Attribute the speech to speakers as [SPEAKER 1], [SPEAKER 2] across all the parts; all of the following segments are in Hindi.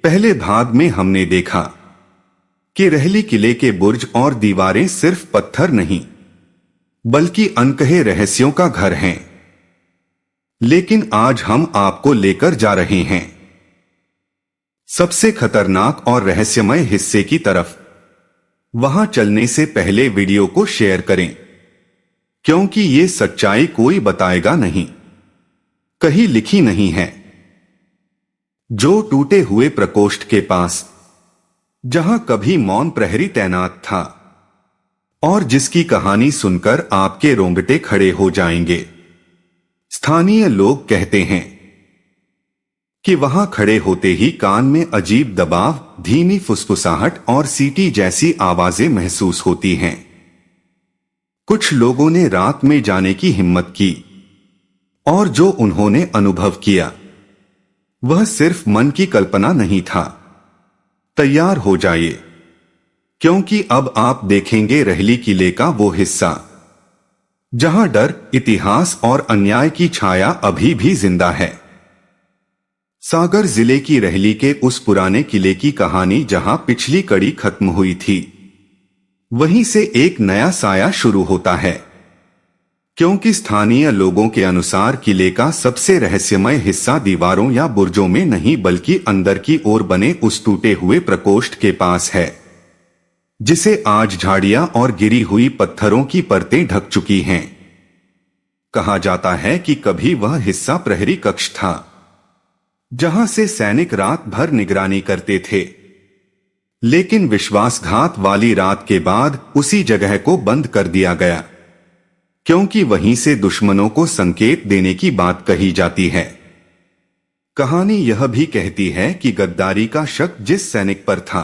[SPEAKER 1] पहले भाग में हमने देखा कि रहली किले के बुर्ज और दीवारें सिर्फ पत्थर नहीं बल्कि अनकहे रहस्यों का घर हैं। लेकिन आज हम आपको लेकर जा रहे हैं सबसे खतरनाक और रहस्यमय हिस्से की तरफ। वहां चलने से पहले वीडियो को शेयर करें, क्योंकि ये सच्चाई कोई बताएगा नहीं, कहीं लिखी नहीं है। जो टूटे हुए प्रकोष्ठ के पास, जहां कभी मौन प्रहरी तैनात था और जिसकी कहानी सुनकर आपके रोंगटे खड़े हो जाएंगे। स्थानीय लोग कहते हैं कि वहां खड़े होते ही कान में अजीब दबाव, धीमी फुसफुसाहट और सीटी जैसी आवाजें महसूस होती हैं। कुछ लोगों ने रात में जाने की हिम्मत की और जो उन्होंने अनुभव किया वह सिर्फ मन की कल्पना नहीं था। तैयार हो जाइए, क्योंकि अब आप देखेंगे रहली किले का वो हिस्सा जहां डर, इतिहास और अन्याय की छाया अभी भी जिंदा है। सागर जिले की रहली के उस पुराने किले की कहानी जहां पिछली कड़ी खत्म हुई थी, वहीं से एक नया साया शुरू होता है। क्योंकि स्थानीय लोगों के अनुसार किले का सबसे रहस्यमय हिस्सा दीवारों या बुर्जों में नहीं बल्कि अंदर की ओर बने उस टूटे हुए प्रकोष्ठ के पास है, जिसे आज झाड़ियां और गिरी हुई पत्थरों की परतें ढक चुकी हैं। कहा जाता है कि कभी वह हिस्सा प्रहरी कक्ष था, जहां से सैनिक रात भर निगरानी करते थे। लेकिन विश्वासघात वाली रात के बाद उसी जगह को बंद कर दिया गया, क्योंकि वहीं से दुश्मनों को संकेत देने की बात कही जाती है। कहानी यह भी कहती है कि गद्दारी का शक जिस सैनिक पर था,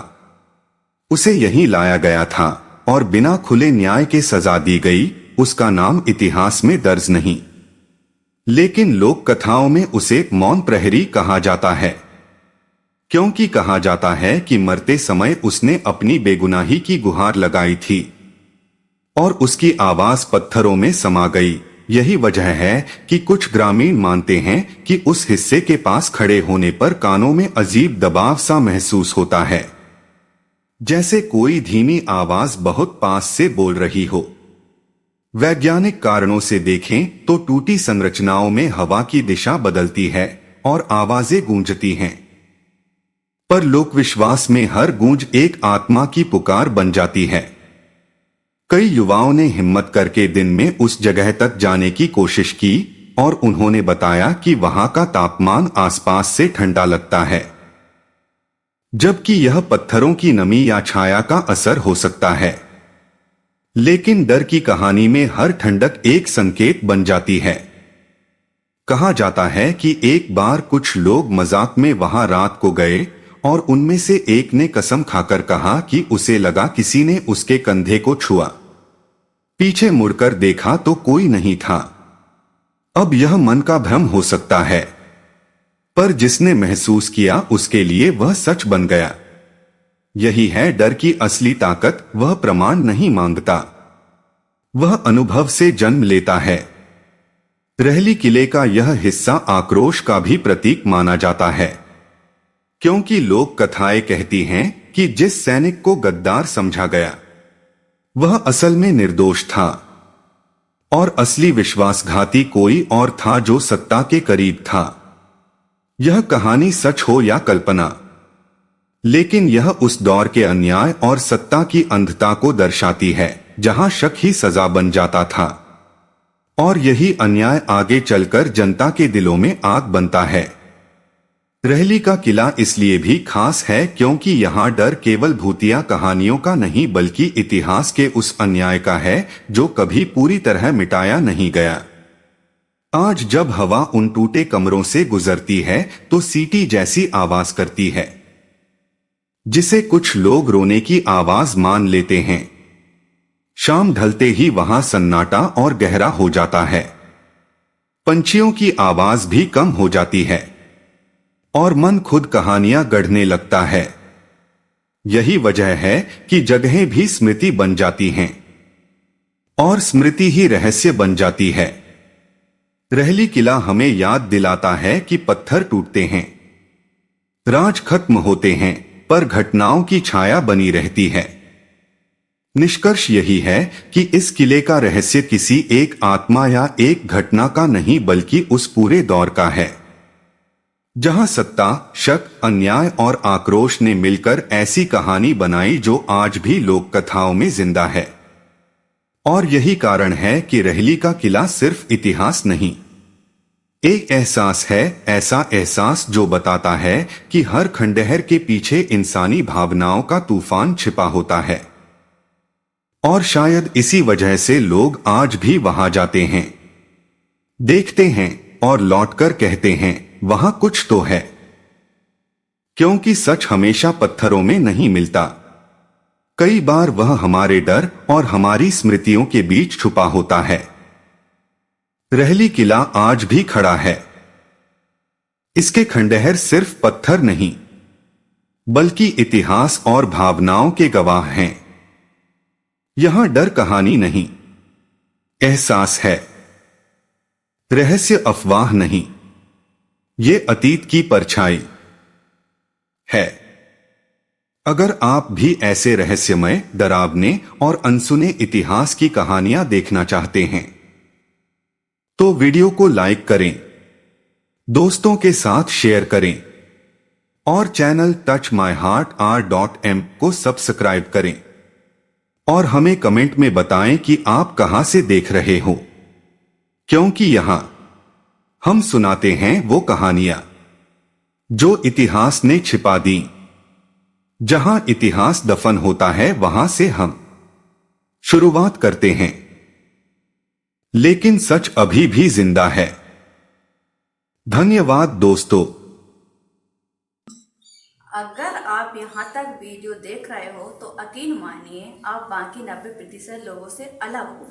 [SPEAKER 1] उसे यहीं लाया गया था और बिना खुले न्याय के सजा दी गई। उसका नाम इतिहास में दर्ज नहीं, लेकिन लोक कथाओं में उसे मौन प्रहरी कहा जाता है, क्योंकि कहा जाता है कि मरते समय उसने अपनी बेगुनाही की गुहार लगाई थी और उसकी आवाज पत्थरों में समा गई। यही वजह है कि कुछ ग्रामीण मानते हैं कि उस हिस्से के पास खड़े होने पर कानों में अजीब दबाव सा महसूस होता है, जैसे कोई धीमी आवाज बहुत पास से बोल रही हो। वैज्ञानिक कारणों से देखें तो टूटी संरचनाओं में हवा की दिशा बदलती है और आवाजें गूंजती हैं, पर लोक विश्वास में हर गूंज एक आत्मा की पुकार बन जाती है। कई युवाओं ने हिम्मत करके दिन में उस जगह तक जाने की कोशिश की और उन्होंने बताया कि वहां का तापमान आसपास से ठंडा लगता है, जबकि यह पत्थरों की नमी या छाया का असर हो सकता है। लेकिन डर की कहानी में हर ठंडक एक संकेत बन जाती है। कहा जाता है कि एक बार कुछ लोग मजाक में वहां रात को गए और उनमें से एक ने कसम खाकर कहा कि उसे लगा किसी ने उसके कंधे को छुआ। पीछे मुड़कर देखा तो कोई नहीं था। अब यह मन का भ्रम हो सकता है, पर जिसने महसूस किया उसके लिए वह सच बन गया। यही है डर की असली ताकत। वह प्रमाण नहीं मांगता, वह अनुभव से जन्म लेता है। रहली किले का यह हिस्सा आक्रोश का भी प्रतीक माना जाता है, क्योंकि लोक कथाएं कहती हैं कि जिस सैनिक को गद्दार समझा गया वह असल में निर्दोष था और असली विश्वासघाती कोई और था जो सत्ता के करीब था। यह कहानी सच हो या कल्पना, लेकिन यह उस दौर के अन्याय और सत्ता की अंधता को दर्शाती है, जहां शक ही सजा बन जाता था और यही अन्याय आगे चलकर जनता के दिलों में आग बनता है। रहली का किला इसलिए भी खास है क्योंकि यहाँ डर केवल भूतिया कहानियों का नहीं बल्कि इतिहास के उस अन्याय का है जो कभी पूरी तरह मिटाया नहीं गया। आज जब हवा उन टूटे कमरों से गुजरती है तो सीटी जैसी आवाज करती है, जिसे कुछ लोग रोने की आवाज मान लेते हैं। शाम ढलते ही वहां सन्नाटा और गहरा हो जाता है। पंछियों की आवाज भी कम हो जाती है और मन खुद कहानियां गढ़ने लगता है। यही वजह है कि जगहें भी स्मृति बन जाती हैं और स्मृति ही रहस्य बन जाती है। रहली किला हमें याद दिलाता है कि पत्थर टूटते हैं, राज खत्म होते हैं पर घटनाओं की छाया बनी रहती है। निष्कर्ष यही है कि इस किले का रहस्य किसी एक आत्मा या एक घटना का नहीं बल्कि उस पूरे दौर का है जहां सत्ता, शक, अन्याय और आक्रोश ने मिलकर ऐसी कहानी बनाई जो आज भी लोक कथाओं में जिंदा है। और यही कारण है कि रहली का किला सिर्फ इतिहास नहीं, एक एहसास है, ऐसा एहसास जो बताता है कि हर खंडहर के पीछे इंसानी भावनाओं का तूफान छिपा होता है। और शायद इसी वजह से लोग आज भी वहां जाते हैं, देखते हैं और लौटकर कहते हैं वहां कुछ तो है। क्योंकि सच हमेशा पत्थरों में नहीं मिलता, कई बार वह हमारे डर और हमारी स्मृतियों के बीच छुपा होता है। रहली किला आज भी खड़ा है। इसके खंडहर सिर्फ पत्थर नहीं बल्कि इतिहास और भावनाओं के गवाह हैं। यहां डर कहानी नहीं, एहसास है। रहस्य अफवाह नहीं, ये अतीत की परछाई है। अगर आप भी ऐसे रहस्यमय, डरावने और अनसुने इतिहास की कहानियां देखना चाहते हैं तो वीडियो को लाइक करें, दोस्तों के साथ शेयर करें और channel touch my heart R.M को सब्सक्राइब करें। और हमें कमेंट में बताएं कि आप कहां से देख रहे हो, क्योंकि यहां हम सुनाते हैं वो कहानियां जो इतिहास ने छिपा दी। जहां इतिहास दफन होता है वहां से हम शुरुआत करते हैं, लेकिन सच अभी भी जिंदा है। धन्यवाद दोस्तों।
[SPEAKER 2] अगर आप यहाँ तक वीडियो देख रहे हो तो यकीन मानिए आप बाकी 90% लोगों से अलग हो।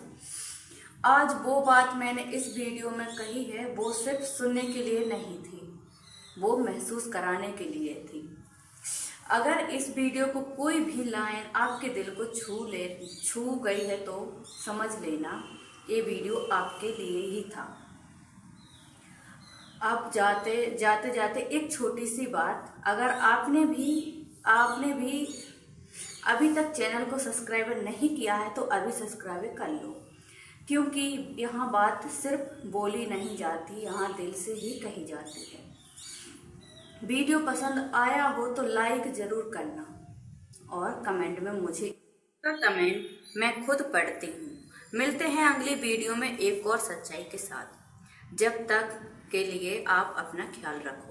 [SPEAKER 2] आज वो बात मैंने इस वीडियो में कही है वो सिर्फ सुनने के लिए नहीं थी, वो महसूस कराने के लिए थी। अगर इस वीडियो को कोई भी लाइन आपके दिल को छू गई है तो समझ लेना ये वीडियो आपके लिए ही था। अब जाते जाते एक छोटी सी बात, अगर आपने भी अभी तक चैनल को सब्सक्राइब नहीं किया है तो अभी सब्सक्राइब कर लो, क्योंकि यहाँ बात सिर्फ बोली नहीं जाती, यहाँ दिल से ही कही जाती है। वीडियो पसंद आया हो तो लाइक ज़रूर करना और कमेंट में मुझे का कमेंट मैं खुद पढ़ती हूँ। मिलते हैं अगली वीडियो में एक और सच्चाई के साथ। जब तक के लिए आप अपना ख्याल रखो।